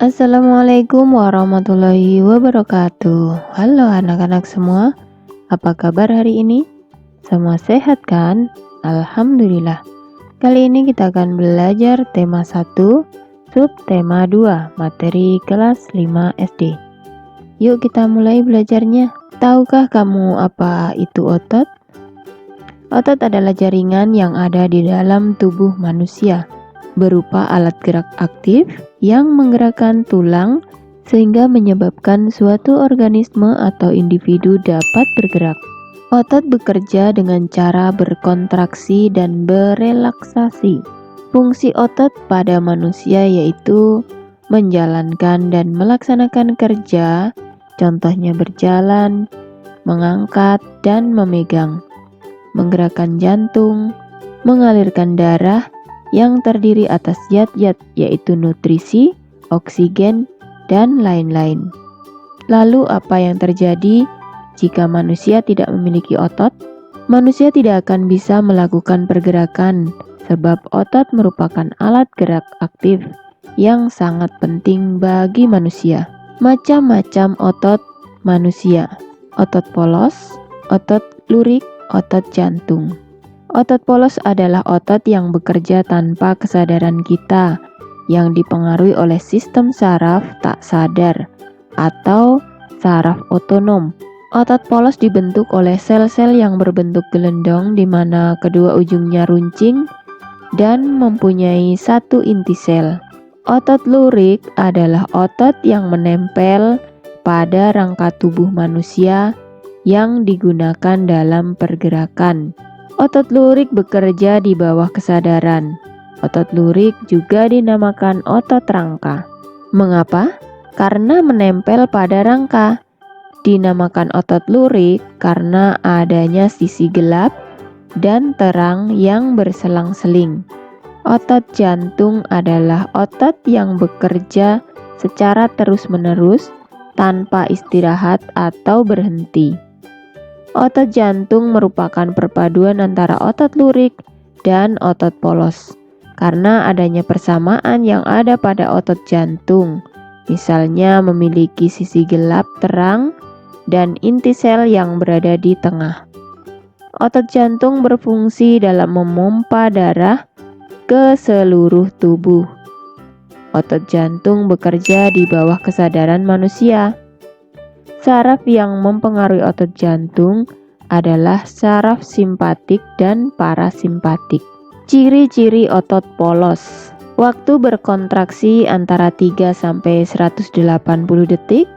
Assalamualaikum warahmatullahi wabarakatuh. Halo anak-anak semua, apa kabar hari ini? Semua sehat kan? Alhamdulillah. Kali ini kita akan belajar tema 1, subtema 2, materi kelas 5 SD. Yuk kita mulai belajarnya. Tahukah kamu apa itu otot? Otot adalah jaringan yang ada di dalam tubuh manusia, berupa alat gerak aktif yang menggerakkan tulang sehingga menyebabkan suatu organisme atau individu dapat bergerak. Otot bekerja dengan cara berkontraksi dan berelaksasi. Fungsi otot pada manusia yaitu menjalankan dan melaksanakan kerja, contohnya berjalan, mengangkat dan memegang, menggerakkan jantung, mengalirkan darah yang terdiri atas zat-zat yaitu nutrisi, oksigen, dan lain-lain. Lalu apa yang terjadi jika manusia tidak memiliki otot? Manusia tidak akan bisa melakukan pergerakan sebab otot merupakan alat gerak aktif yang sangat penting bagi manusia. Macam-macam otot manusia: otot polos, otot lurik, otot jantung. Otot polos adalah otot yang bekerja tanpa kesadaran kita, yang dipengaruhi oleh sistem saraf tak sadar atau saraf otonom. Otot polos dibentuk oleh sel-sel yang berbentuk gelendong di mana kedua ujungnya runcing dan mempunyai satu inti sel. Otot lurik adalah otot yang menempel pada rangka tubuh manusia yang digunakan dalam pergerakan. Otot lurik bekerja di bawah kesadaran. Otot lurik juga dinamakan otot rangka. Mengapa? Karena menempel pada rangka. Dinamakan otot lurik karena adanya sisi gelap dan terang yang berselang-seling. Otot jantung adalah otot yang bekerja secara terus-menerus tanpa istirahat atau berhenti. Otot jantung merupakan perpaduan antara otot lurik dan otot polos karena adanya persamaan yang ada pada otot jantung, misalnya memiliki sisi gelap terang dan inti sel yang berada di tengah. Otot jantung berfungsi dalam memompa darah ke seluruh tubuh. Otot jantung bekerja di bawah kesadaran manusia. Saraf yang mempengaruhi otot jantung adalah saraf simpatik dan parasimpatik. Ciri-ciri otot polos: waktu berkontraksi antara 3 sampai 180 detik.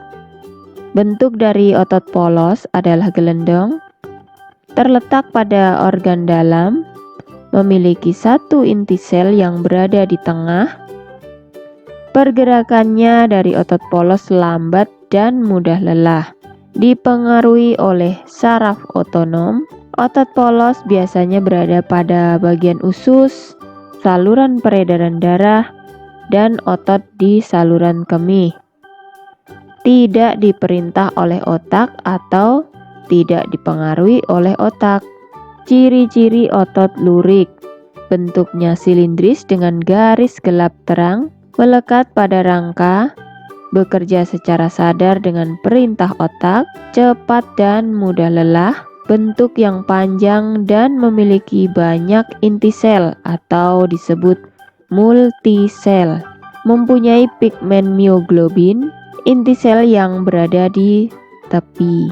Bentuk dari otot polos adalah gelendong, terletak pada organ dalam, memiliki satu inti sel yang berada di tengah. Pergerakannya dari otot polos lambat dan mudah lelah, dipengaruhi oleh saraf otonom. Otot polos biasanya berada pada bagian usus, saluran peredaran darah, dan otot di saluran kemih. Tidak diperintah oleh otak atau tidak dipengaruhi oleh otak. Ciri-ciri otot lurik: bentuknya silindris dengan garis gelap terang, melekat pada rangka, bekerja secara sadar dengan perintah otak, cepat dan mudah lelah, bentuk yang panjang dan memiliki banyak inti sel atau disebut multisel, mempunyai pigmen mioglobin, inti sel yang berada di tepi.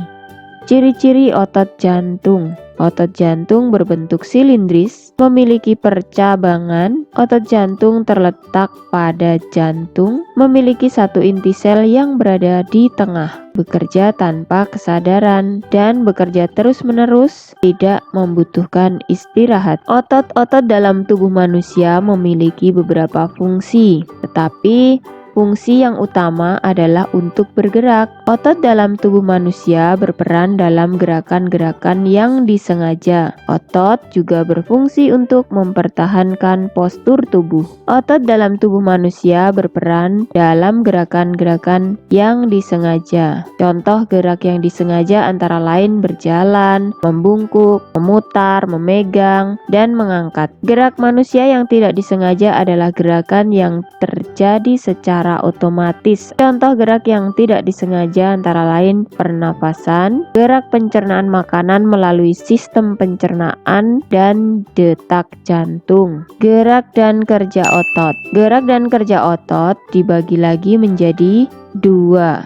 Ciri-ciri otot jantung: otot jantung berbentuk silindris, memiliki percabangan. Otot jantung terletak pada jantung, memiliki satu inti sel yang berada di tengah, bekerja tanpa kesadaran dan bekerja terus-menerus, tidak membutuhkan istirahat. Otot-otot dalam tubuh manusia memiliki beberapa fungsi, tetapi fungsi yang utama adalah untuk bergerak. Otot dalam tubuh manusia berperan dalam gerakan-gerakan yang disengaja. Otot juga berfungsi untuk mempertahankan postur tubuh. Otot dalam tubuh manusia berperan dalam gerakan-gerakan yang disengaja. Contoh gerak yang disengaja antara lain berjalan, membungkuk, memutar, memegang, dan mengangkat. Gerak manusia yang tidak disengaja adalah gerakan yang terjadi secara secara otomatis. Contoh gerak yang tidak disengaja antara lain pernapasan, gerak pencernaan makanan melalui sistem pencernaan, dan detak jantung. Gerak dan kerja otot. Gerak dan kerja otot dibagi lagi menjadi dua,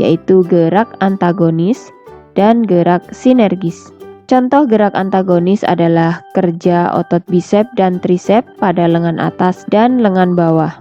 yaitu gerak antagonis dan gerak sinergis. Contoh gerak antagonis adalah kerja otot bisep dan trisep pada lengan atas dan lengan bawah.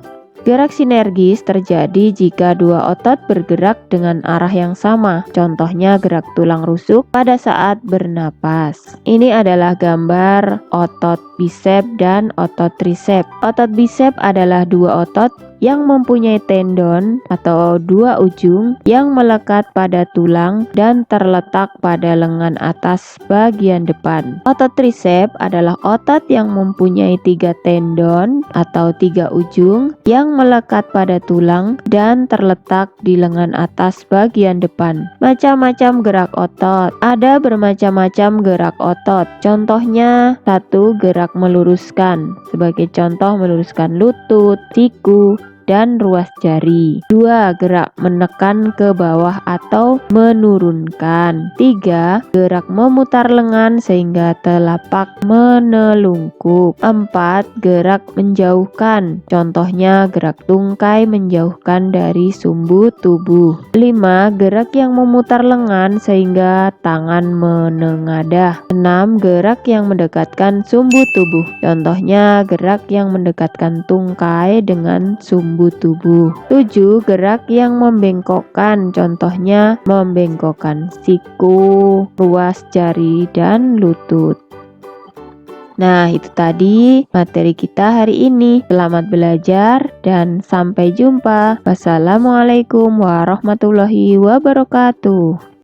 Gerak sinergis terjadi jika dua otot bergerak dengan arah yang sama. Contohnya gerak tulang rusuk pada saat bernapas. Ini adalah gambar otot bisep dan otot trisep. Otot bisep adalah dua otot yang mempunyai tendon atau dua ujung yang melekat pada tulang dan terletak pada lengan atas bagian depan. Otot trisep adalah otot yang mempunyai tiga tendon atau tiga ujung yang melekat pada tulang dan terletak di lengan atas bagian depan. Macam-macam gerak otot. Ada bermacam-macam gerak otot. Contohnya, 1. Gerak meluruskan. Sebagai contoh, meluruskan lutut, siku, dan ruas jari. 2. Gerak menekan ke bawah atau menurunkan. 3. Gerak memutar lengan sehingga telapak menelungkup. 4. Gerak menjauhkan. Contohnya gerak tungkai menjauhkan dari sumbu tubuh. 5. Gerak yang memutar lengan sehingga tangan menengadah. 6. Gerak yang mendekatkan sumbu tubuh. Contohnya gerak yang mendekatkan tungkai dengan sumbu tubuh. 7. Gerak yang membengkokkan. Contohnya membengkokkan siku, ruas jari, dan lutut. Nah, itu tadi materi kita hari ini. Selamat belajar dan sampai jumpa. Wassalamualaikum warahmatullahi wabarakatuh.